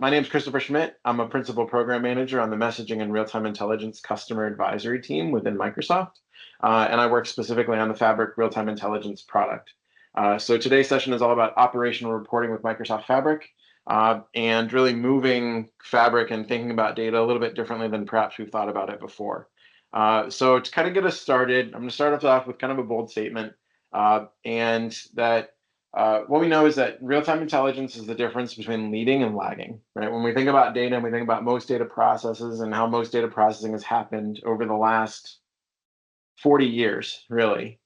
My name is Christopher Schmidt. I'm a principal program manager on the messaging and real-time intelligence customer advisory team within Microsoft. And I work specifically on the Fabric real-time intelligence product. So today's session is all about operational reporting with Microsoft Fabric and really moving Fabric and thinking about data a little bit differently than perhaps we've thought about it before. So to kind of get us started, I'm going to start us off with kind of a bold statement and that what we know is that real-time intelligence is the difference between leading and lagging, right? When we think about data and we think about most data processes and how most data processing has happened over the last 40 years, really,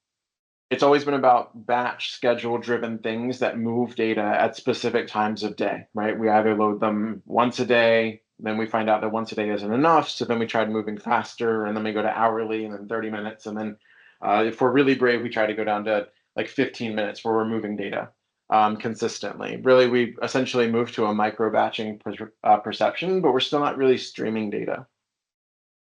it's always been about batch schedule driven things that move data at specific times of day, right? We either load them once a day, then we find out that once a day isn't enough. So then we tried moving faster and then we go to hourly and then 30 minutes. And then if we're really brave, we try to go down to like 15 minutes where we're moving data consistently. Really, we essentially moved to a micro batching perception, but we're still not really streaming data.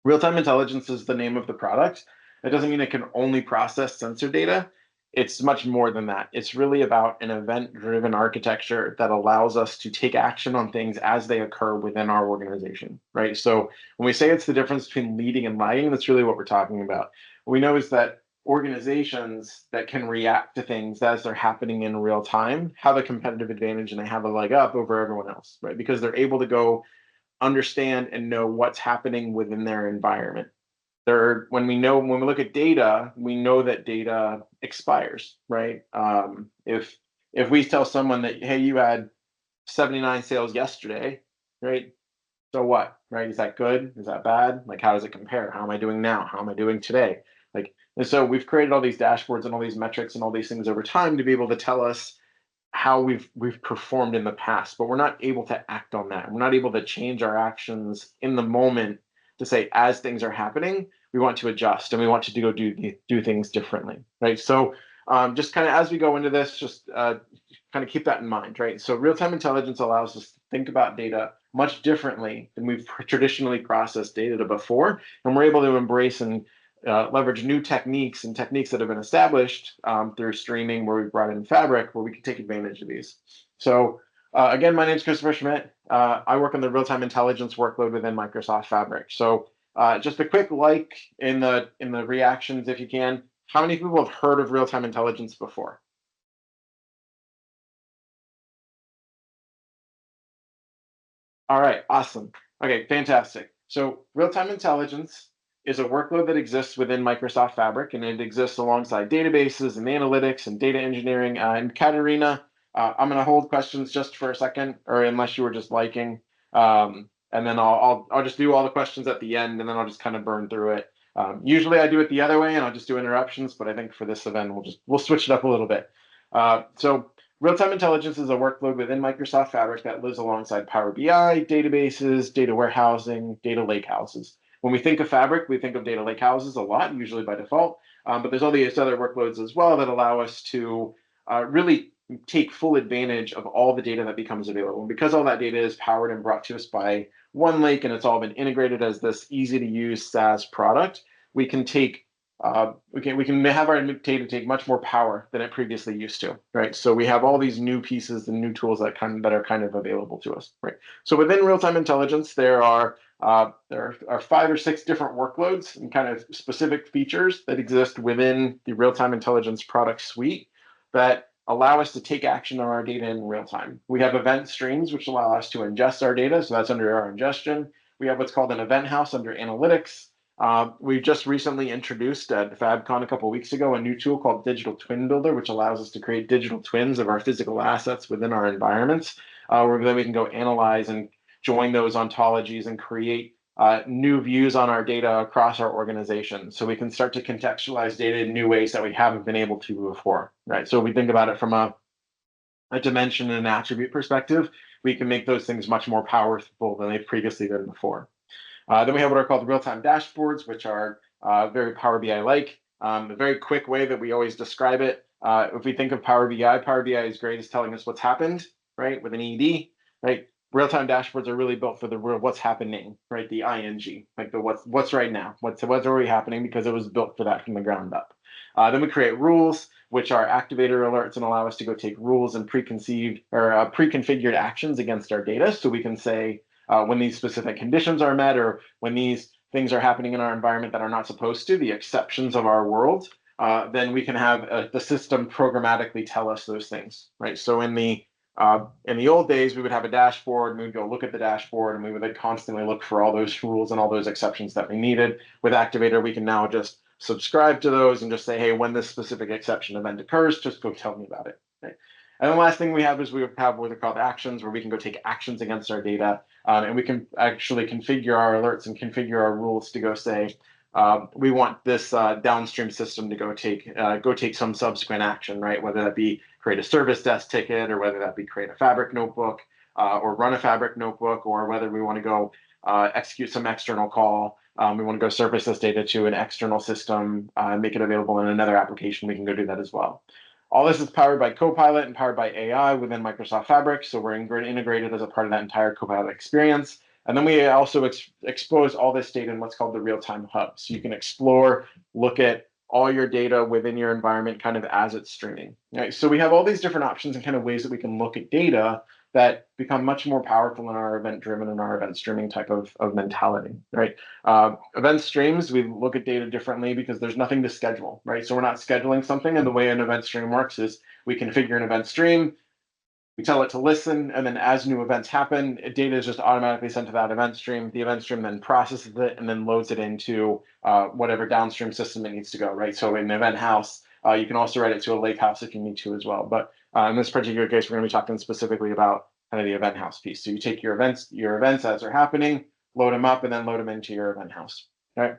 Real-time intelligence is the name of the product. That doesn't mean it can only process sensor data. It's much more than that. It's really about an event-driven architecture that allows us to take action on things as they occur within our organization, right? So when we say it's the difference between leading and lagging, that's really what we're talking about. What we know is that organizations that can react to things as they're happening in real time have a competitive advantage and they have a leg up over everyone else, right? Because they're able to go understand and know what's happening within their environment. When we look at data, we know that data expires, right? If we tell someone that, hey, you had 79 sales yesterday, right? So what, right? Is that good? Is that bad? Like, how does it compare? How am I doing now? How am I doing today? Like, and so we've created all these dashboards and all these metrics and all these things over time to be able to tell us how we've performed in the past, but we're not able to act on that. We're not able to change our actions in the moment to say, as things are happening, we want to adjust and we want to go do things differently, right? So just kind of as we go into this, just kind of keep that in mind, right? So real-time intelligence allows us to think about data much differently than we've traditionally processed data before, and we're able to embrace and leverage new techniques and techniques that have been established through streaming, where we've brought in Fabric, where we can take advantage of these. So again, my name is Christopher Schmidt. I work on the real-time intelligence workload within Microsoft Fabric. So just a quick like in the reactions, if you can. How many people have heard of real-time intelligence before? All right, awesome. Okay, fantastic. So real-time intelligence is a workload that exists within Microsoft Fabric, and it exists alongside databases and analytics and data engineering. And Katerina, I'm going to hold questions just for a second, or unless you were just liking, and then I'll just do all the questions at the end, and then I'll just kind of burn through it. Usually I do it the other way, and I'll just do interruptions, but I think for this event we'll switch it up a little bit. So real-time intelligence is a workload within Microsoft Fabric that lives alongside Power BI, databases, data warehousing, data lakehouses. When we think of Fabric, we think of data lakehouses a lot, usually by default, but there's all these other workloads as well that allow us to really take full advantage of all the data that becomes available. And because all that data is powered and brought to us by one lake and it's all been integrated as this easy to use SaaS product, we can take we can have our data take much more power than it previously used to, right? So we have all these new pieces and new tools that are kind of available to us, right? So within real-time intelligence, there are 5 or 6 different workloads and kind of specific features that exist within the real-time intelligence product suite that allow us to take action on our data in real time. We have event streams, which allow us to ingest our data. So that's under our ingestion. We have what's called an event house under analytics. We just recently introduced at FabCon a couple of weeks ago a new tool called Digital Twin Builder, which allows us to create digital twins of our physical assets within our environments, where then we can go analyze and join those ontologies and create new views on our data across our organization. So we can start to contextualize data in new ways that we haven't been able to before, right? So we think about it from a dimension and an attribute perspective, we can make those things much more powerful than they've previously been before. Then we have what are called real-time dashboards, which are very Power BI-like. A very quick way that we always describe it. If we think of Power BI is great at telling us what's happened, right, with an ED, right? Real-time dashboards are really built for the real what's happening, right? The ing, like the what's right now, what's already happening because it was built for that from the ground up. Then we create rules, which are activator alerts and allow us to go take rules and preconceived or pre-configured actions against our data. So we can say when these specific conditions are met or when these things are happening in our environment that are not supposed to, the exceptions of our world, then we can have the system programmatically tell us those things, right? So in the old days, we would have a dashboard and we would go look at the dashboard and we would constantly look for all those rules and all those exceptions that we needed. With Activator, we can now just subscribe to those and just say, hey, when this specific exception event occurs, just go tell me about it. Right? And the last thing we have is we have what are called actions, where we can go take actions against our data, and we can actually configure our alerts and configure our rules to go say, we want this downstream system to go take some subsequent action, right? Whether that be create a service desk ticket, or whether that be create a Fabric notebook, or run a Fabric notebook, or whether we want to go execute some external call. We want to go surface this data to an external system, make it available in another application. We can go do that as well. All this is powered by Copilot and powered by AI within Microsoft Fabric. So we're integrated as a part of that entire Copilot experience. And then we also expose all this data in what's called the real-time hub. So you can explore, look at all your data within your environment kind of as it's streaming. Right? So we have all these different options and kind of ways that we can look at data that become much more powerful in our event-driven and our event streaming type of mentality, right? Event streams, we look at data differently because there's nothing to schedule, right? So we're not scheduling something, and the way an event stream works is we configure an event stream, we tell it to listen, and then as new events happen, data is just automatically sent to that event stream. The event stream then processes it and then loads it into whatever downstream system it needs to go, right? So in an event house, you can also write it to a lake house if you need to as well. But in this particular case, we're going to be talking specifically about kind of the event house piece. So you take your events as they're happening, load them up, and then load them into your event house, right?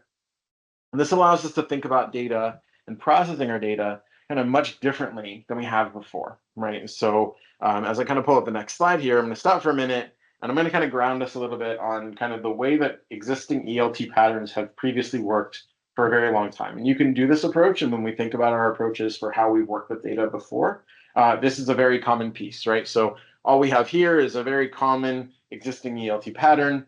And this allows us to think about data and processing our data kind of much differently than we have before, right? So as I kind of pull up the next slide here, I'm going to stop for a minute and I'm going to kind of ground us a little bit on kind of the way that existing ELT patterns have previously worked for a very long time. And you can do this approach, and when we think about our approaches for how we've worked with data before, this is a very common piece, right? So all we have here is a very common existing ELT pattern.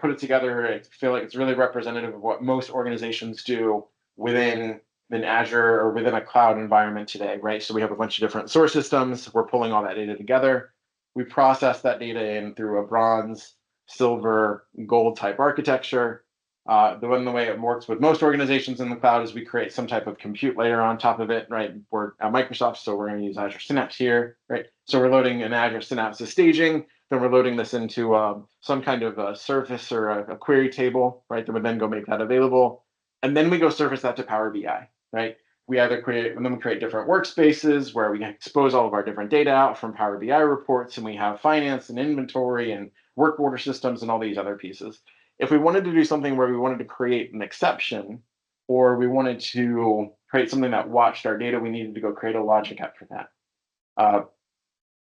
Put it together, I feel like it's really representative of what most organizations do within Azure or within a cloud environment today, right? So we have a bunch of different source systems. We're pulling all that data together. We process that data in through a bronze, silver, gold type architecture. The way it works with most organizations in the cloud is we create some type of compute layer on top of it, right? We're at Microsoft, so we're going to use Azure Synapse here, right? So we're loading an Azure Synapse as staging. Then we're loading this into some kind of a service or a query table, right? That would then go make that available. And then we go surface that to Power BI, right? We either create different workspaces where we expose all of our different data out from Power BI reports, and we have finance and inventory and work order systems and all these other pieces. If we wanted to do something where we wanted to create an exception, or we wanted to create something that watched our data, we needed to go create a logic app for that.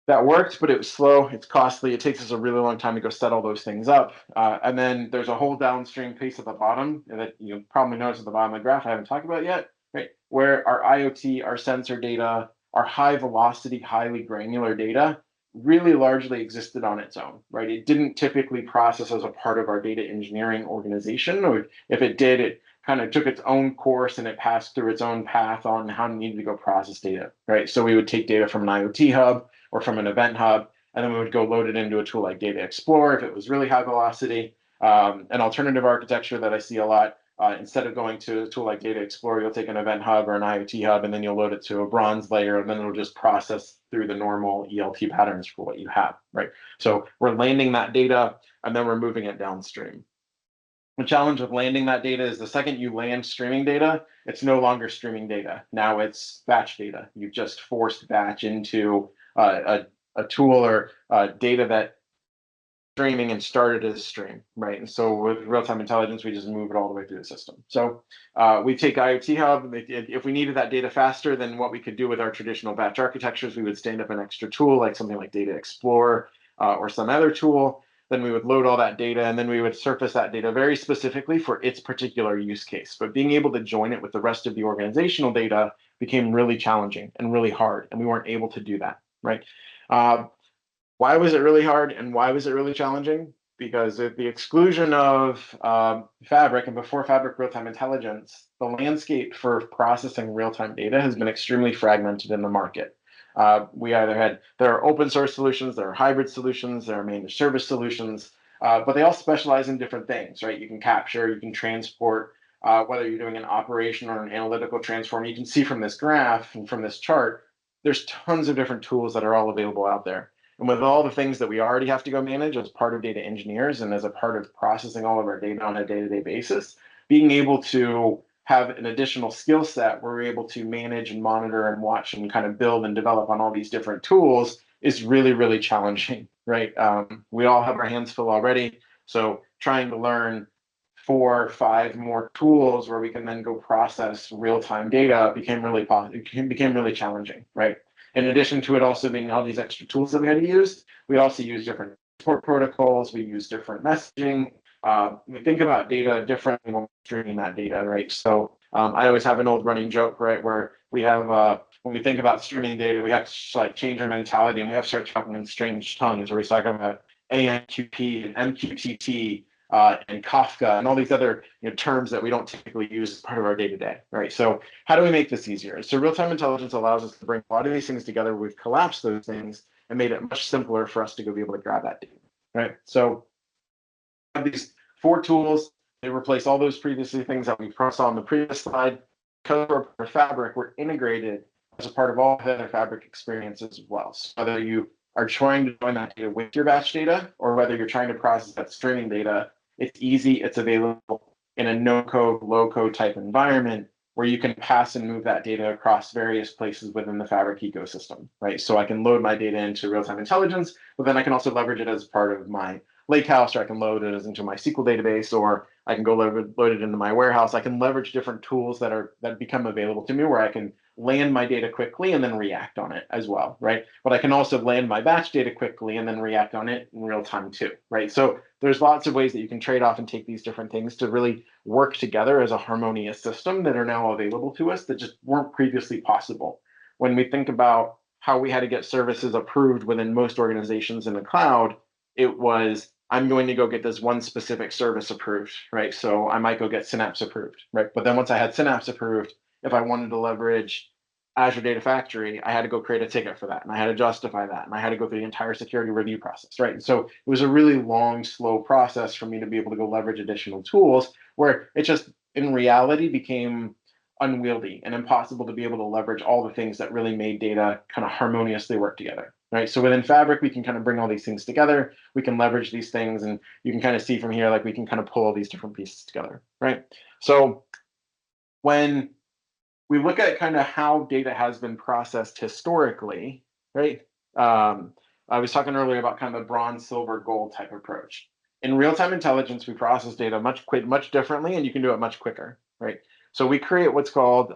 That worked, but it was slow, it's costly, it takes us a really long time to go set all those things up. And then there's a whole downstream piece at the bottom that you'll probably notice at the bottom of the graph I haven't talked about yet, right? Where our IoT, our sensor data, our high velocity, highly granular data really largely existed on its own, right? It didn't typically process as a part of our data engineering organization, or if it did, it kind of took its own course and it passed through its own path on how it needed to go process data, right? So we would take data from an IoT hub or from an event hub, and then we would go load it into a tool like Data Explorer if it was really high velocity. An alternative architecture that I see a lot, instead of going to a tool like Data Explorer, you'll take an event hub or an IoT hub, and then you'll load it to a bronze layer, and then it'll just process through the normal ELT patterns for what you have, right? So we're landing that data, and then we're moving it downstream. The challenge with landing that data is the second you land streaming data, it's no longer streaming data. Now it's batch data. You've just forced batch into a tool or data that streaming and started as stream, right? And so with real-time intelligence, we just move it all the way through the system. So we take IoT Hub. If we needed that data faster than what we could do with our traditional batch architectures, we would stand up an extra tool like something like Data Explorer or some other tool. Then we would load all that data, and then we would surface that data very specifically for its particular use case. But being able to join it with the rest of the organizational data became really challenging and really hard, and we weren't able to do that, right? Why was it really hard and why was it really challenging? because at the exclusion of Fabric and before Fabric real-time intelligence, the landscape for processing real-time data has been extremely fragmented in the market. There are open source solutions, there are hybrid solutions, there are managed service solutions, but they all specialize in different things, right? You can capture, you can transport, whether you're doing an operation or an analytical transform. You can see from this graph and from this chart, there's tons of different tools that are all available out there. And with all the things that we already have to go manage as part of data engineers and as a part of processing all of our data on a day-to-day basis, being able to have an additional skill set where we're able to manage and monitor and watch and kind of build and develop on all these different tools is really, really challenging, right? We all have our hands full already. So trying to learn 4 or 5 more tools where we can then go process real-time data became really challenging, right? In addition to it also being all these extra tools that we had to use, we also use different support protocols, we use different messaging. We think about data differently when we're streaming that data, right? So I always have an old running joke, right, where we have when we think about streaming data, we have to like change our mentality and we have to start talking in strange tongues where we talk about AMQP and MQTT and Kafka and all these other terms that we don't typically use as part of our day-to-day, right? So how do we make this easier? So real-time intelligence allows us to bring a lot of these things together. We've collapsed those things and made it much simpler for us to go be able to grab that data, right? So we have these 4 tools. They replace all those previously things that we saw on the previous slide. Because we're part of Fabric, we're integrated as a part of all the other Fabric experiences as well. So whether you are trying to join that data with your batch data or whether you're trying to process that streaming data, it's easy, it's available in a no-code, low-code type environment where you can pass and move that data across various places within the Fabric ecosystem, right? So I can load my data into real-time intelligence, but then I can also leverage it as part of my lakehouse, or I can load it as into my SQL database, or I can go load it into my warehouse. I can leverage different tools that become available to me where I can land my data quickly and then react on it as well, right? But I can also land my batch data quickly and then react on it in real time too, right? So there's lots of ways that you can trade off and take these different things to really work together as a harmonious system that are now available to us that just weren't previously possible. When we think about how we had to get services approved within most organizations in the cloud, it was, I'm going to go get this one specific service approved, right? So I might go get Synapse approved, right? But then once I had Synapse approved, if I wanted to leverage Azure Data Factory, I had to go create a ticket for that, and I had to justify that, and I had to go through the entire security review process, right? And so it was a really long, slow process for me to be able to go leverage additional tools where it just, in reality, became unwieldy and impossible to be able to leverage all the things that really made data kind of harmoniously work together, right? So within Fabric, we can kind of bring all these things together. We can leverage these things, and you can kind of see from here, like we can kind of pull all these different pieces together, right? So when we look at kind of how data has been processed historically, right? I was talking earlier about kind of the bronze, silver, gold type approach. In real-time intelligence, we process data much differently, and you can do it much quicker, right? So we create what's called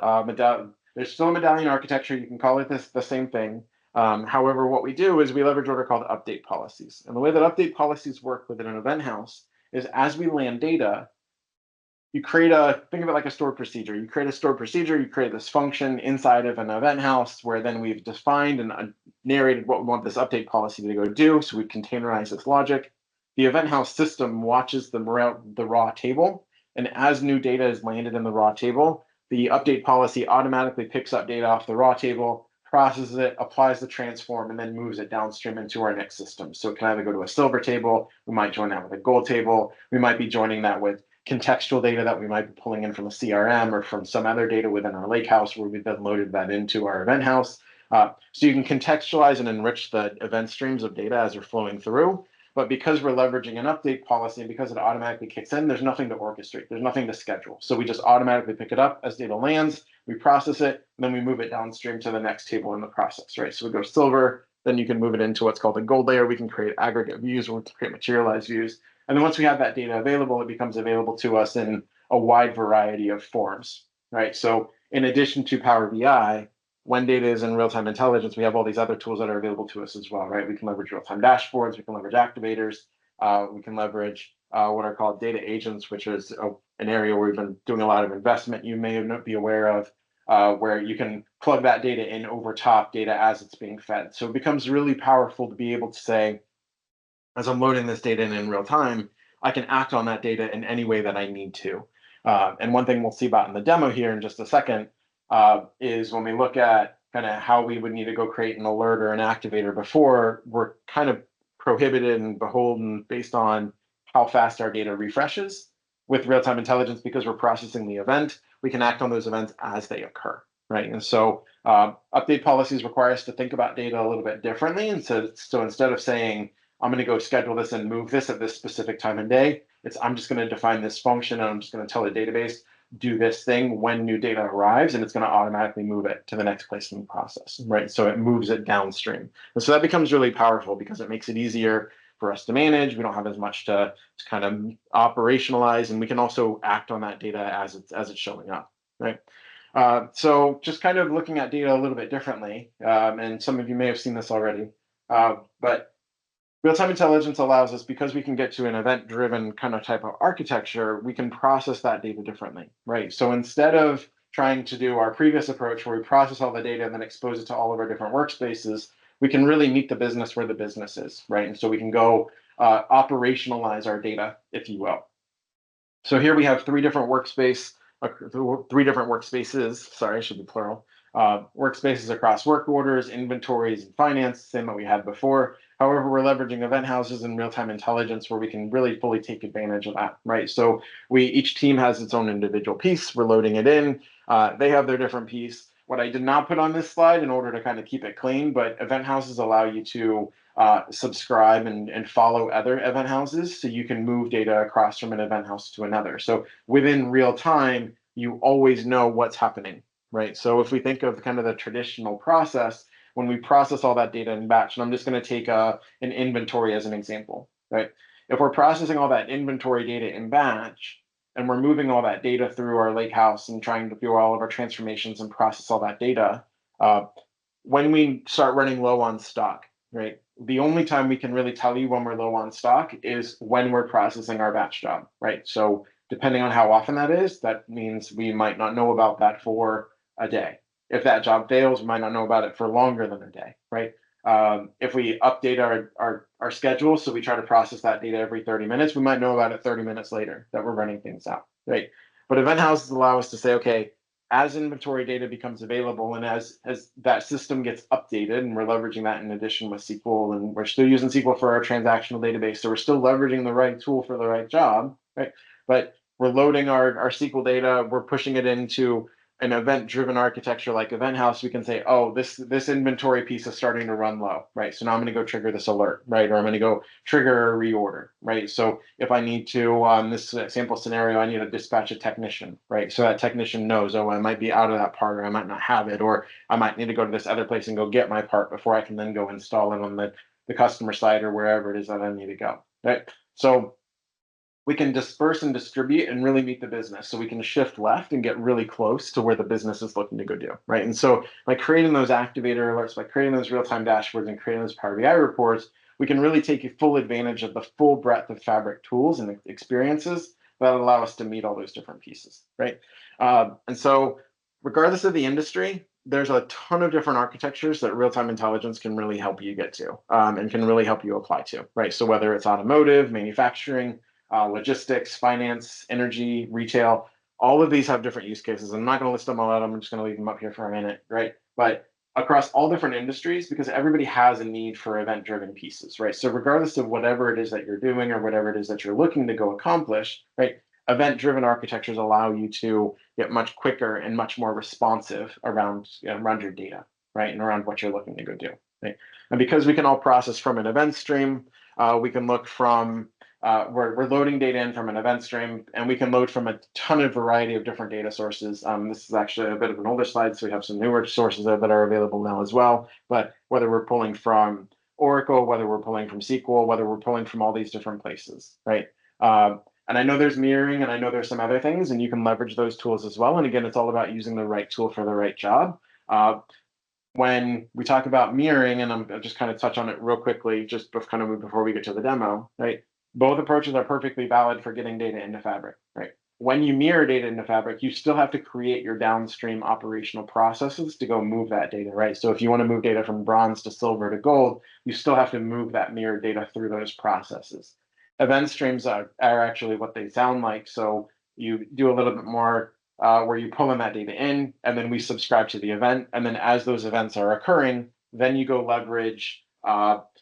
there's still a medallion architecture. You can call it the same thing. However, what we do is we leverage what are called update policies. And the way that update policies work within an event house is as we land data, you think of it like a stored procedure. You create a stored procedure, you create this function inside of an event house where then we've defined and narrated what we want this update policy to go do. So we containerize this logic. The event house system watches the raw table. And as new data is landed in the raw table, the update policy automatically picks up data off the raw table, processes it, applies the transform, and then moves it downstream into our next system. So it can either go to a silver table, we might join that with a gold table, we might be joining that with contextual data that we might be pulling in from a CRM or from some other data within our lakehouse where we've then loaded that into our event house. So you can contextualize and enrich the event streams of data as they're flowing through. But because we're leveraging an update policy and because it automatically kicks in, there's nothing to orchestrate. There's nothing to schedule. So we just automatically pick it up as data lands, we process it, and then we move it downstream to the next table in the process, right? So we go silver, then you can move it into what's called the gold layer. We can create aggregate views, or we can create materialized views. And then once we have that data available, it becomes available to us in a wide variety of forms, right? So in addition to Power BI, when data is in real-time intelligence, we have all these other tools that are available to us as well, right? We can leverage real-time dashboards, we can leverage activators, we can leverage what are called data agents, which is an area where we've been doing a lot of investment you may not be aware of, where you can plug that data in over top data as it's being fed. So it becomes really powerful to be able to say, as I'm loading this data in real time, I can act on that data in any way that I need to. And one thing we'll see about in the demo here in just a second is when we look at kind of how we would need to go create an alert or an activator before, we're kind of prohibited and beholden based on how fast our data refreshes. With real-time intelligence, because we're processing the event, we can act on those events as they occur, right? And so update policies require us to think about data a little bit differently. And so instead of saying, I'm going to go schedule this and move this at this specific time and day, I'm just going to define this function and I'm just going to tell the database, do this thing when new data arrives, and it's going to automatically move it to the next place in the process, right? So it moves it downstream. And so that becomes really powerful because it makes it easier for us to manage. We don't have as much to kind of operationalize, and we can also act on that data as it's showing up, right? So just kind of looking at data a little bit differently, and some of you may have seen this already, but real-time intelligence allows us, because we can get to an event-driven kind of type of architecture, we can process that data differently, right? So instead of trying to do our previous approach where we process all the data and then expose it to all of our different workspaces, we can really meet the business where the business is, right? And so we can go operationalize our data, if you will. So here we have three different workspaces. Sorry, it should be plural. Workspaces across work orders, inventories, and finance, same that we had before. However, we're leveraging event houses and real-time intelligence where we can really fully take advantage of that, right? So each team has its own individual piece. We're loading it in. They have their different piece. What I did not put on this slide in order to kind of keep it clean, but event houses allow you to subscribe and follow other event houses, so you can move data across from an event house to another. So within real time, you always know what's happening, right? So if we think of kind of the traditional process, when we process all that data in batch, and I'm just going to take an inventory as an example, right? If we're processing all that inventory data in batch, and we're moving all that data through our lakehouse and trying to do all of our transformations and process all that data, when we start running low on stock, right? The only time we can really tell you when we're low on stock is when we're processing our batch job, right? So depending on how often that is, that means we might not know about that for a day. If that job fails, we might not know about it for longer than a day, right? If we update our schedule, so we try to process that data every 30 minutes, we might know about it 30 minutes later that we're running things out, right? But event houses allow us to say, okay, as inventory data becomes available and as that system gets updated, and we're leveraging that in addition with SQL, and we're still using SQL for our transactional database, so we're still leveraging the right tool for the right job, right? But we're loading our SQL data, we're pushing it into an event-driven architecture like Event House. We can say, oh, this inventory piece is starting to run low, right? So now I'm going to go trigger this alert, right? Or I'm going to go trigger a reorder, right? So if I need to, this sample scenario, I need to dispatch a technician, right? So that technician knows, oh, I might be out of that part, or I might not have it, or I might need to go to this other place and go get my part before I can then go install it on the customer side or wherever it is that I need to go, right? So we can disperse and distribute and really meet the business. So we can shift left and get really close to where the business is looking to go do, right? And so by creating those activator alerts, by creating those real-time dashboards and creating those Power BI reports, we can really take full advantage of the full breadth of Fabric tools and experiences that allow us to meet all those different pieces, right? And so regardless of the industry, there's a ton of different architectures that real-time intelligence can really help you get to, and can really help you apply to, right? So whether it's automotive, manufacturing, logistics, finance, energy, retail, all of these have different use cases. I'm not going to list them all out. I'm just going to leave them up here for a minute, right? But across all different industries, because everybody has a need for event-driven pieces, right? So regardless of whatever it is that you're doing or whatever it is that you're looking to go accomplish, right? Event-driven architectures allow you to get much quicker and much more responsive around your data, right? And around what you're looking to go do, right? And because we can all process from an event stream, we can look from we're loading data in from an event stream, and we can load from a ton of variety of different data sources. This is actually a bit of an older slide, so we have some newer sources that are available now as well. But whether we're pulling from Oracle, whether we're pulling from SQL, whether we're pulling from all these different places, right? And I know there's mirroring, and I know there's some other things, and you can leverage those tools as well. And again, it's all about using the right tool for the right job. When we talk about mirroring, and I'll just kind of touch on it real quickly, just kind of before we get to the demo, right? Both approaches are perfectly valid for getting data into Fabric, right? when you mirror data into Fabric, you still have to create your downstream operational processes to go move that data, right? So if you want to move data from bronze to silver to gold, you still have to move that mirrored data through those processes. Event streams are actually what they sound like. So you do a little bit more where you pull in that data in, and then we subscribe to the event. And then as those events are occurring, then you go leverage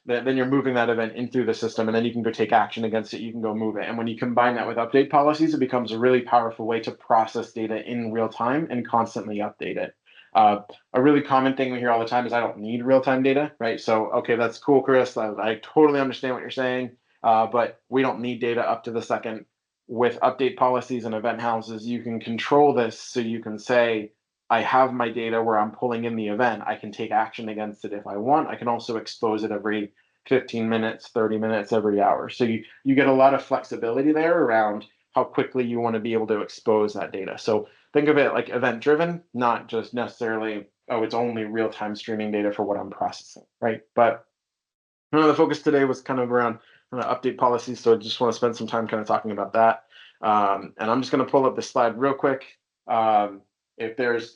then you're moving that event in through the system, and then you can go take action against it. You can go move it. And when you combine that with update policies, it becomes a really powerful way to process data in real time and constantly update it. A really common thing we hear all the time is I don't need real-time data, right? So, okay, that's cool, Chris. I totally understand what you're saying, but we don't need data up to the second. With update policies and event houses, you can control this so you can say, I have my data where I'm pulling in the event. I can take action against it if I want. I can also expose it every 15 minutes, 30 minutes, every hour. So you get a lot of flexibility there around how quickly you want to be able to expose that data. So think of it like event driven, not just necessarily, oh, it's only real time streaming data for what I'm processing, right? But the focus today was kind of around update policies. So I just want to spend some time kind of talking about that. And I'm just going to pull up the slide real quick. If there's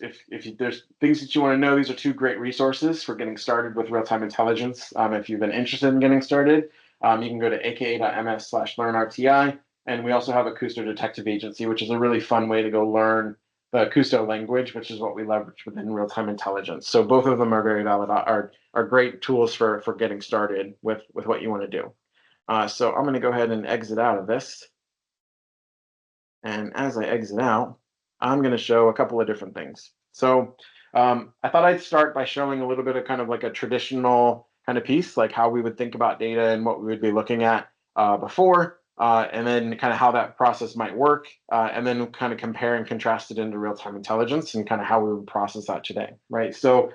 things that you want to know, these are two great resources for getting started with real-time intelligence. If you've been interested in getting started, you can go to aka.ms/learnrti. And we also have a Custo Detective Agency, which is a really fun way to go learn the Custo language, which is what we leverage within real-time intelligence. So both of them are very valid, are great tools for getting started with what you want to do. So I'm going to go ahead and exit out of this. And as I exit out, I'm going to show a couple of different things. So I thought I'd start by showing a little bit of kind of like a traditional kind of piece, like how we would think about data and what we would be looking at before, and then kind of how that process might work, and then kind of compare and contrast it into real-time intelligence and kind of how we would process that today, right? So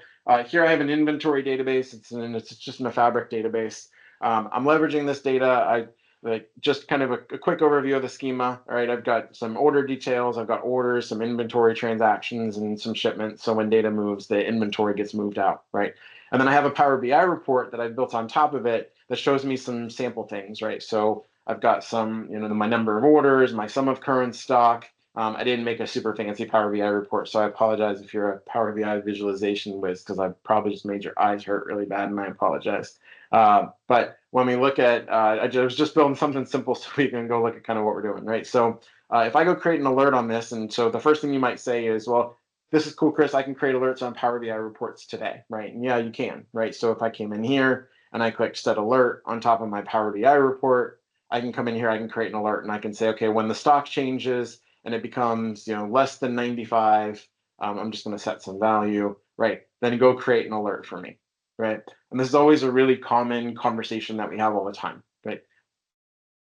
here I have an inventory database. It's just in a Fabric database. I'm leveraging this data. Like just kind of a quick overview of the schema. All right, I've got some order details, I've got orders, some inventory transactions, and some shipments. So when data moves, the inventory gets moved out, right? And then I have a Power BI report that I've built on top of it that shows me some sample things, right? So I've got some, my number of orders, my sum of current stock. I didn't make a super fancy Power BI report, so I apologize if you're a Power BI visualization whiz, because I probably just made your eyes hurt really bad, and I apologize. But when we look at, I was just building something simple so we can go look at kind of what we're doing, right? So if I go create an alert on this, and so the first thing you might say is, well, this is cool, Chris, I can create alerts on Power BI reports today, right? And yeah, you can, right? So if I came in here and I click set alert on top of my Power BI report, I can come in here, I can create an alert, and I can say, okay, when the stock changes and it becomes, less than 95, I'm just going to set some value, right? Then go create an alert for me, right? And this is always a really common conversation that we have all the time, right?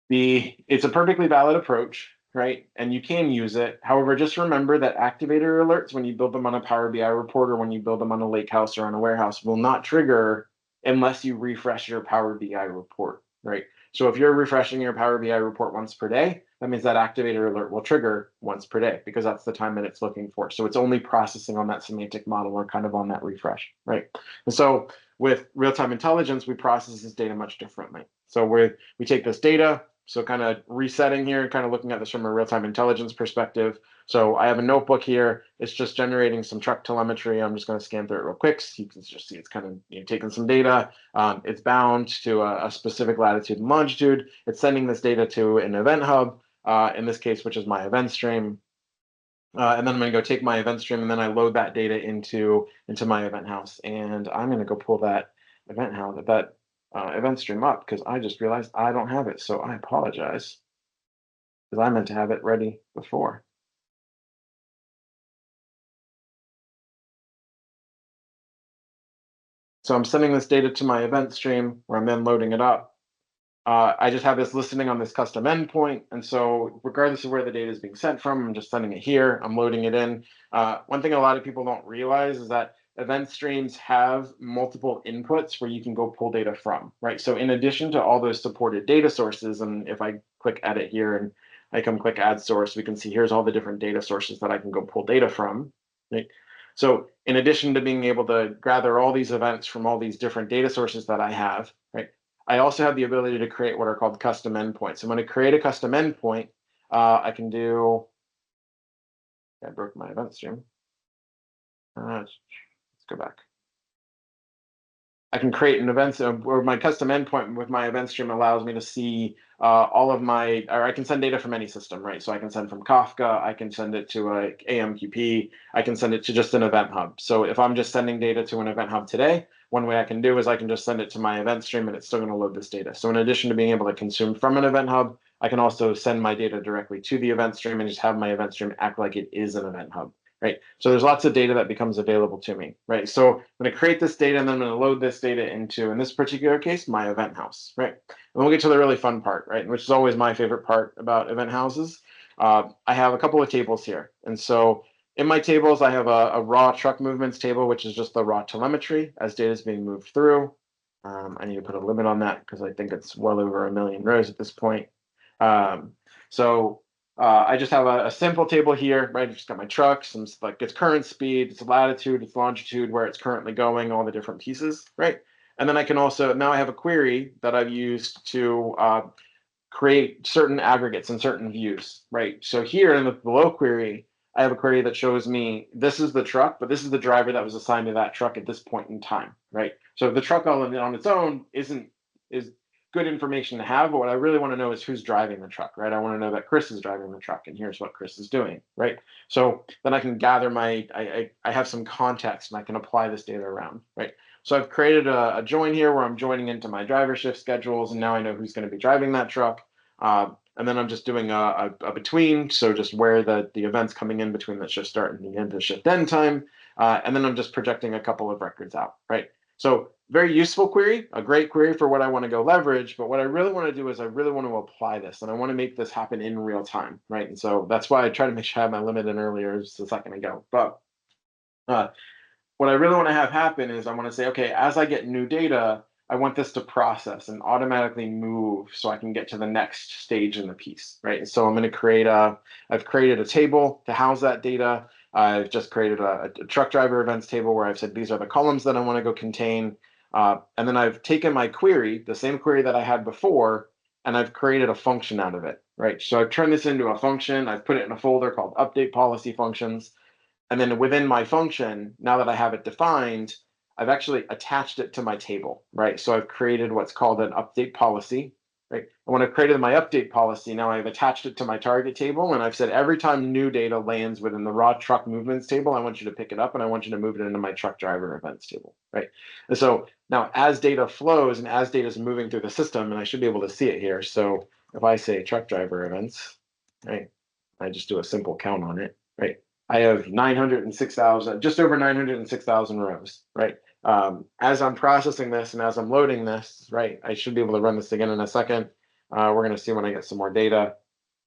It's a perfectly valid approach, right? And you can use it. However, just remember that activator alerts, when you build them on a Power BI report or when you build them on a lakehouse or on a warehouse, will not trigger unless you refresh your Power BI report, right? So if you're refreshing your Power BI report once per day, that means that activator alert will trigger once per day because that's the time that it's looking for. So it's only processing on that semantic model or kind of on that refresh, right? And so with real-time intelligence, we process this data much differently. So we take this data, so kind of resetting here, kind of looking at this from a real-time intelligence perspective. So I have a notebook here. It's just generating some truck telemetry. I'm just going to scan through it real quick. So you can just see it's kind of taking some data. It's bound to a specific latitude and longitude. It's sending this data to an event hub, in this case, which is my event stream. And then I'm going to go take my event stream, and then I load that data into my event house. And I'm going to go pull that event house, event stream up, because I just realized I don't have it. So I apologize, because I meant to have it ready before. So I'm sending this data to my event stream where I'm then loading it up. I just have this listening on this custom endpoint. And so regardless of where the data is being sent from, I'm just sending it here. I'm loading it in. One thing a lot of people don't realize is that event streams have multiple inputs where you can go pull data from, right? So in addition to all those supported data sources, and if I click edit here and I come click add source, we can see here's all the different data sources that I can go pull data from, right? So in addition to being able to gather all these events from all these different data sources that I have, right? I also have the ability to create what are called custom endpoints. So when I create a custom endpoint, I can do I broke my event stream. Let's go back. I can create an event or my custom endpoint with my event stream allows me to see all of my, or I can send data from any system, right? So I can send from Kafka, I can send it to a AMQP, I can send it to just an event hub. So if I'm just sending data to an event hub today, one way I can do is I can just send it to my event stream and it's still going to load this data. So in addition to being able to consume from an event hub, I can also send my data directly to the event stream and just have my event stream act like it is an event hub. Right. So there's lots of data that becomes available to me, right? So I'm going to create this data and then I'm going to load this data into, in this particular case, my event house, right? And we'll get to the really fun part, right? Which is always my favorite part about event houses. I have a couple of tables here. And so in my tables, I have a raw truck movements table, which is just the raw telemetry as data is being moved through. I need to put a limit on that because I think it's well over 1,000,000 rows at this point. So I just have a simple table here, right? I've just got my trucks, and like its current speed, its latitude, its longitude, where it's currently going, all the different pieces, right? And then I can also, now I have a query that I've used to create certain aggregates and certain views, right? So here in the below query, I have a query that shows me this is the truck, but this is the driver that was assigned to that truck at this point in time, right? So the truck on its own is good information to have, but what I really want to know is who's driving the truck, right? I want to know that Chris is driving the truck, and here's what Chris is doing, right? So then I can gather I have some context, and I can apply this data around, right? So I've created a join here where I'm joining into my driver shift schedules, and now I know who's going to be driving that truck. And then I'm just doing a between, so just where the event's coming in between the shift start and the end of shift end time. And then I'm just projecting a couple of records out, right? So very useful query, a great query for what I want to go leverage. But what I really want to do is I really want to apply this, and I want to make this happen in real time, right? And so that's why I try to make sure I have my limit in earlier just a second ago. But what I really want to have happen is I want to say, okay, as I get new data, I want this to process and automatically move so I can get to the next stage in the piece, right? And so I'm going to I've created a table to house that data. I've just created a truck driver events table where I've said these are the columns that I want to go contain. And then I've taken my query, the same query that I had before, and I've created a function out of it, right? So I've turned this into a function. I've put it in a folder called update policy functions. And then within my function, now that I have it defined, I've actually attached it to my table, right? So I've created what's called an update policy, right? And when I've created my update policy, now I've attached it to my target table, and I've said every time new data lands within the raw truck movements table, I want you to pick it up and I want you to move it into my truck driver events table, right? And so now as data flows and as data is moving through the system, and I should be able to see it here. So if I say truck driver events, right, I just do a simple count on it, right? I have 906,000, just over 906,000 rows, right? As I'm processing this and as I'm loading this, right, I should be able to run this again in a second. We're going to see when I get some more data.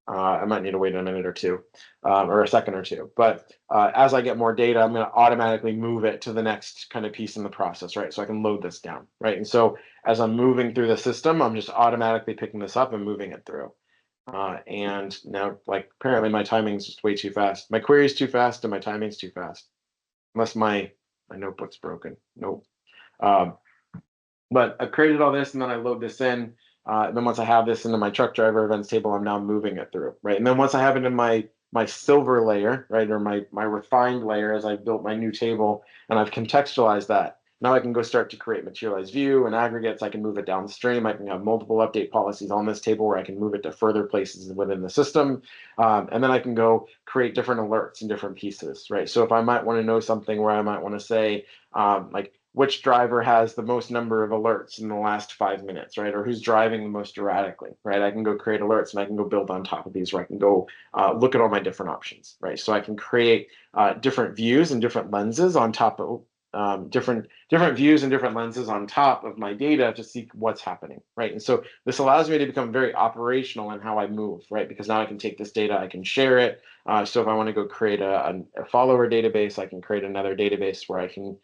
I might need to wait a minute or two, or a second or two. But as I get more data, I'm going to automatically move it to the next kind of piece in the process, right? So I can load this down, right? And so as I'm moving through the system, I'm just automatically picking this up and moving it through. And now, like, apparently my timing's just way too fast. My query is too fast and my timing's too fast. Unless my notebook's broken. Nope. Um, but I've created all this and then I load this in. And then once I have this into my truck driver events table, I'm now moving it through, right? And then once I have it in my silver layer, right, or my refined layer as I built my new table and I've contextualized that, now I can go start to create materialized view and aggregates. I can move it downstream. I can have multiple update policies on this table where I can move it to further places within the system. And then I can go create different alerts and different pieces, right? So if I might want to know something where I might want to say, like, which driver has the most number of alerts in the last 5 minutes, right? Or who's driving the most erratically, right? I can go create alerts and I can go build on top of these, where I can go look at all my different options, right? So I can create different views and different lenses on top of different views and different lenses on top of my data to see what's happening, right? And so this allows me to become very operational in how I move, right? Because now I can take this data, I can share it. So if I want to go create a follower database, I can create another database where I can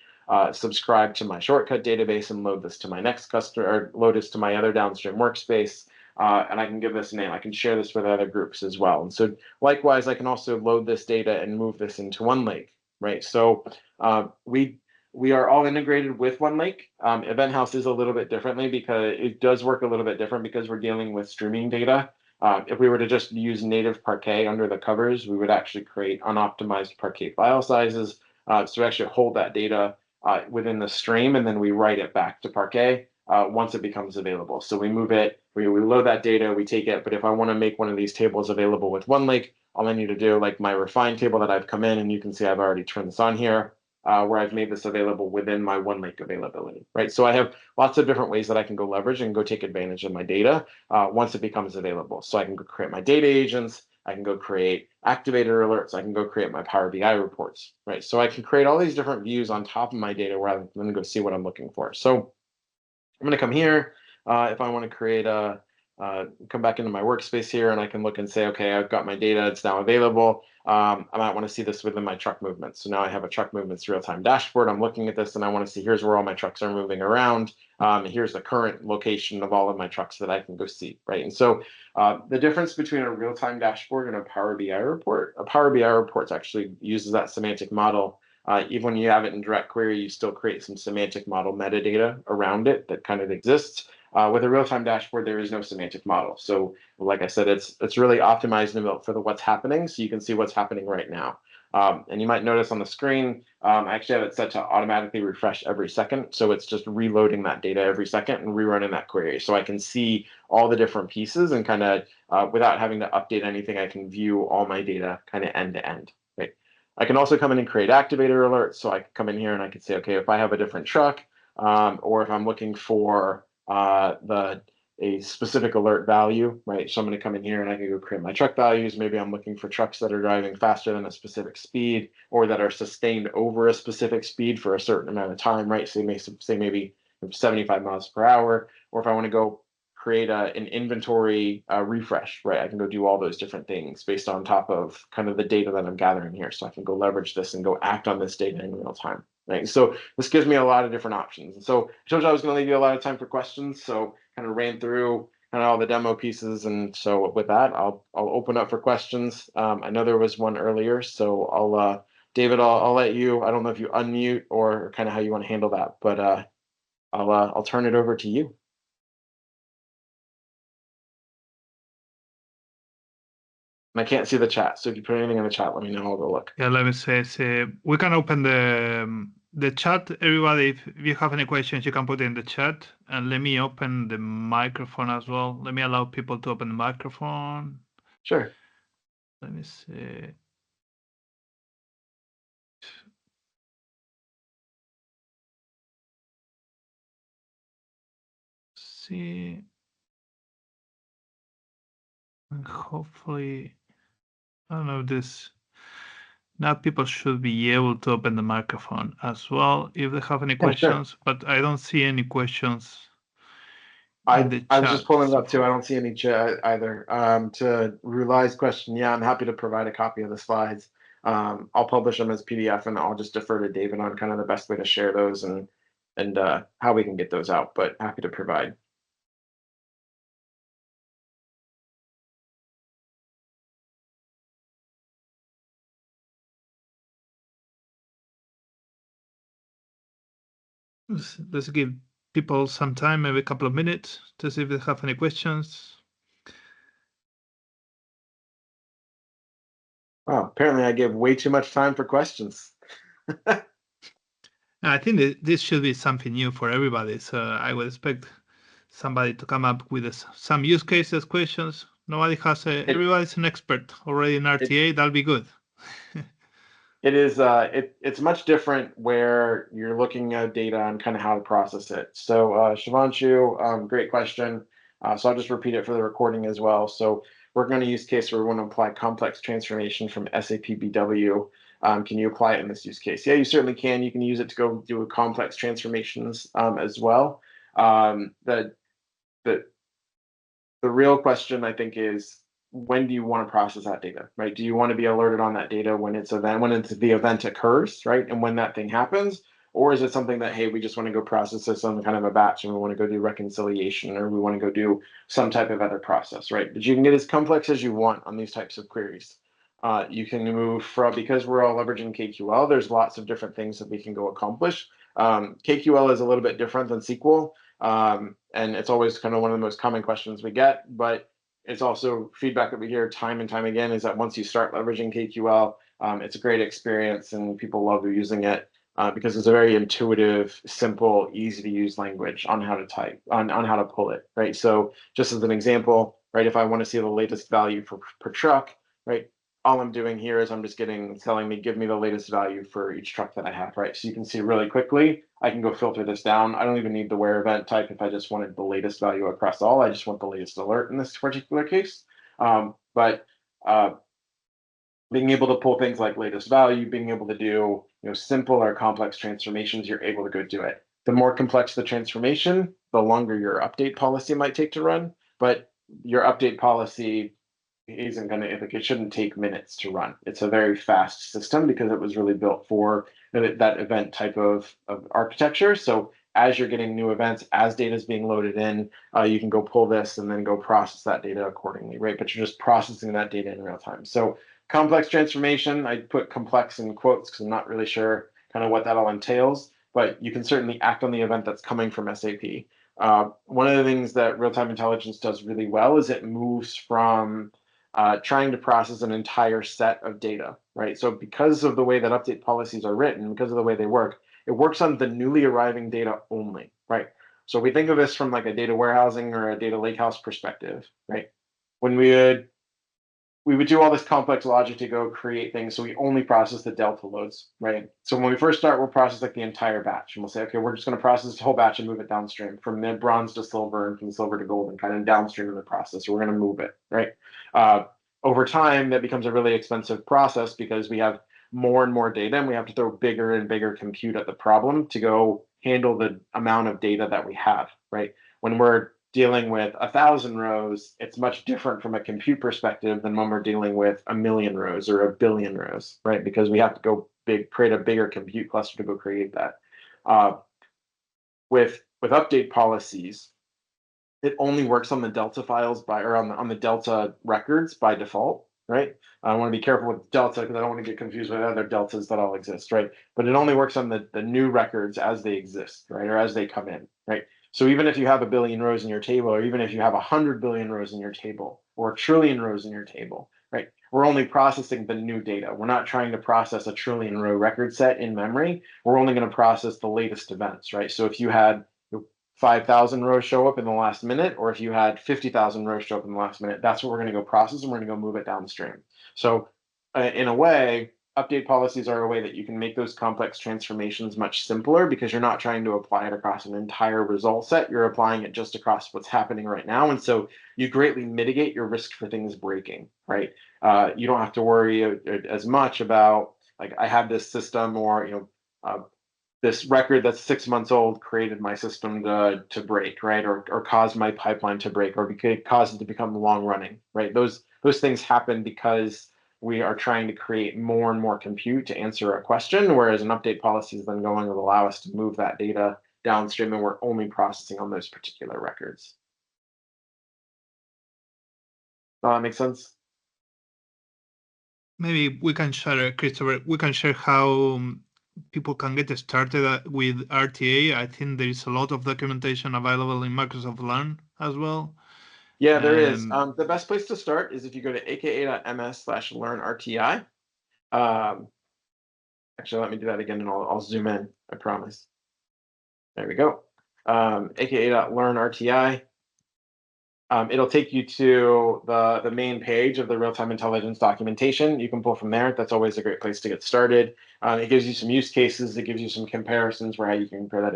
subscribe to my shortcut database and load this to my next customer, or load this to my other downstream workspace. And I can give this a name. I can share this with other groups as well. And so likewise, I can also load this data and move this into OneLake, right? So we are all integrated with OneLake. Event House is a little bit differently because it does work a little bit different because we're dealing with streaming data. If we were to just use native Parquet under the covers, we would actually create unoptimized Parquet file sizes. So we actually hold that data within the stream, and then we write it back to Parquet once it becomes available. So we move it, we load that data, we take it. But if I want to make one of these tables available with OneLake, all I need to do, like my refined table that I've come in, and you can see I've already turned this on here, where I've made this available within my OneLake availability, right? So I have lots of different ways that I can go leverage and go take advantage of my data once it becomes available. So I can go create my data agents, I can go create activator alerts, I can go create my Power BI reports, right? So I can create all these different views on top of my data where I'm going to go see what I'm looking for. So I'm going to come here. If I want to create come back into my workspace here, and I can look and say, okay, I've got my data, it's now available. I might want to see this within my truck movements. So now I have a truck movements real-time dashboard. I'm looking at this and I want to see, here's where all my trucks are moving around. Here's the current location of all of my trucks that I can go see, right? And so the difference between a real-time dashboard and a Power BI report, a Power BI report actually uses that semantic model. Even when you have it in direct query, you still create some semantic model metadata around it that kind of exists. With a real-time dashboard, there is no semantic model. So like I said, it's really optimized for the what's happening, so you can see what's happening right now. And you might notice on the screen, I actually have it set to automatically refresh every second. So it's just reloading that data every second and rerunning that query. So I can see all the different pieces and kind of, without having to update anything, I can view all my data kind of end to end. Right? I can also come in and create activator alerts. So I can come in here and I can say, okay, if I have a different truck, or if I'm looking for a specific alert value, right? So I'm going to come in here and I can go create my truck values. Maybe I'm looking for trucks that are driving faster than a specific speed, or that are sustained over a specific speed for a certain amount of time, right? So you may say maybe 75 miles per hour, or if I want to go create an inventory refresh, right? I can go do all those different things based on top of kind of the data that I'm gathering here. So I can go leverage this and go act on this data in real time. Right. So this gives me a lot of different options. And so I told you I was going to leave you a lot of time for questions. So kind of ran through kind of all the demo pieces. And so with that, I'll open up for questions. I know there was one earlier, so David, I'll let you. I don't know if you unmute or kind of how you want to handle that, but I'll turn it over to you. And I can't see the chat, so if you put anything in the chat, let me know. I'll go look. Yeah, let me say we can open the chat. Everybody, if you have any questions, you can put it in the chat. And let me open the microphone as well. Let me allow people to open the microphone. Sure. Let me see. See. And hopefully, I don't know if this. Now people should be able to open the microphone as well if they have any questions, Sure. but I don't see any questions in the I was just chat pulling it so up too. I far. don't see any chat either. To Rulai's question, yeah, I'm happy to provide a copy of the slides. I'll publish them as PDF, and I'll just defer to David on kind of the best way to share those and how we can get those out. But happy to provide. Let's give people some time, maybe a couple of minutes, to see if they have any questions. Oh, apparently I give way too much time for questions. I think that this should be something new for everybody, so I would expect somebody to come up with some use cases, questions. Nobody has everybody's an expert already in RTA. That'll be good. It is it's much different where you're looking at data and kind of how to process it. So Shivanshu, great question. So I'll just repeat it for the recording as well. So we're going to use case where we want to apply complex transformation from SAP BW. Can you apply it in this use case? Yeah, you certainly can. You can use it to go do complex transformations as well. The the real question I think is, when do you want to process that data, right? Do you want to be alerted on that data when the event occurs, right? And when that thing happens, or is it something that, hey, we just want to go process this on kind of a batch and we want to go do reconciliation, or we want to go do some type of other process, right? But you can get as complex as you want on these types of queries. You can move from, because we're all leveraging KQL, there's lots of different things that we can go accomplish. KQL is a little bit different than SQL. And it's always kind of one of the most common questions we get. But it's also feedback that we hear time and time again is that once you start leveraging KQL, it's a great experience and people love using it because it's a very intuitive, simple, easy to use language on how to type, on how to pull it, right? So just as an example, right, if I want to see the latest value for per truck, right, all I'm doing here is I'm just telling me, give me the latest value for each truck that I have, right? So you can see really quickly, I can go filter this down. I don't even need the where event type if I just wanted the latest value across all. I just want the latest alert in this particular case. But being able to pull things like latest value, being able to do simple or complex transformations, you're able to go do it. The more complex the transformation, the longer your update policy might take to run. But your update policy isn't going to, it shouldn't take minutes to run. It's a very fast system because it was really built for that event type of architecture. So as you're getting new events, as data is being loaded in, you can go pull this and then go process that data accordingly, right? But you're just processing that data in real time. So complex transformation, I put complex in quotes because I'm not really sure kind of what that all entails, but you can certainly act on the event that's coming from SAP. One of the things that real-time intelligence does really well is it moves from trying to process an entire set of data, right? So because of the way that update policies are written, because of the way they work, it works on the newly arriving data only, right? So we think of this from like a data warehousing or a data lakehouse perspective, right? When we would do all this complex logic to go create things. So we only process the delta loads, right? So when we first start, we'll process like the entire batch. And we'll say, okay, we're just going to process this whole batch and move it downstream from mid bronze to silver and from silver to gold and kind of downstream in the process. So we're going to move it, right? Over time, that becomes a really expensive process because we have more and more data and we have to throw bigger and bigger compute at the problem to go handle the amount of data that we have, right? When we're dealing with 1,000 rows, it's much different from a compute perspective than when we're dealing with 1,000,000 rows or 1,000,000,000 rows, right? Because we have to go create a bigger compute cluster to go create that. With update policies, it only works on the Delta files or on the Delta records by default, right? I want to be careful with Delta because I don't want to get confused with other Deltas that all exist, right? But it only works on the new records as they exist, right? Or as they come in, right? So even if you have 1,000,000,000 rows in your table, or even if you have 100 billion rows in your table, or 1,000,000,000,000 rows in your table, right? We're only processing the new data. We're not trying to process a 1,000,000,000 row record set in memory. We're only going to process the latest events, right? So if you had 5,000 rows show up in the last minute, or if you had 50,000 rows show up in the last minute, that's what we're going to go process and we're going to go move it downstream. So in a way, update policies are a way that you can make those complex transformations much simpler because you're not trying to apply it across an entire result set. You're applying it just across what's happening right now. And so you greatly mitigate your risk for things breaking, right? You don't have to worry as much about, like, I have this system or, this record that's 6 months old created my system to break, right? Or cause my pipeline to break, or cause it to become long running, right? Those things happen because we are trying to create more and more compute to answer a question, whereas an update policy is then going to allow us to move that data downstream, and we're only processing on those particular records. Does that make sense? Maybe we can share, Christopher, we can share how people can get started with RTA. I think there is a lot of documentation available in Microsoft Learn as well. Yeah, there is. The best place to start is if you go to aka.ms/learnrti. Actually, let me do that again and I'll zoom in, I promise. There we go. aka.learnrti. It'll take you to the main page of the real-time intelligence documentation. You can pull from there. That's always a great place to get started. It gives you some use cases. It gives you some comparisons where how you can compare that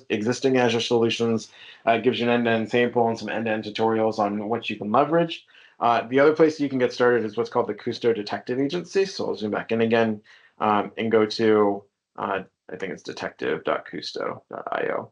existing Azure solutions. It gives you an end-to-end sample and some end-to-end tutorials on what you can leverage. The other place you can get started is what's called the Custo Detective Agency. So I'll zoom back in again and go to, I think it's detective.custo.io.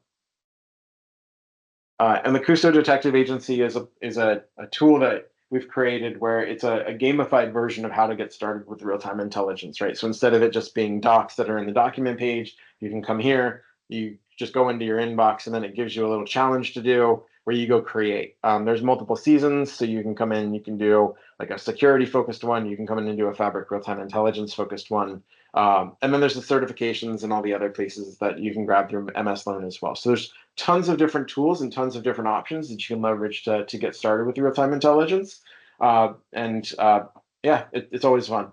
And the Custo Detective Agency is a tool that we've created where it's a gamified version of how to get started with real-time intelligence, right? So instead of it just being docs that are in the document page, you can come here, you just go into your inbox, and then it gives you a little challenge to do where you go create. There's multiple seasons, so you can come in, you can do like a security-focused one, you can come in and do a Fabric real-time intelligence-focused one. And then there's the certifications and all the other places that you can grab through MS Learn as well. So there's tons of different tools and tons of different options that you can leverage to get started with real-time intelligence. And yeah, it's always fun.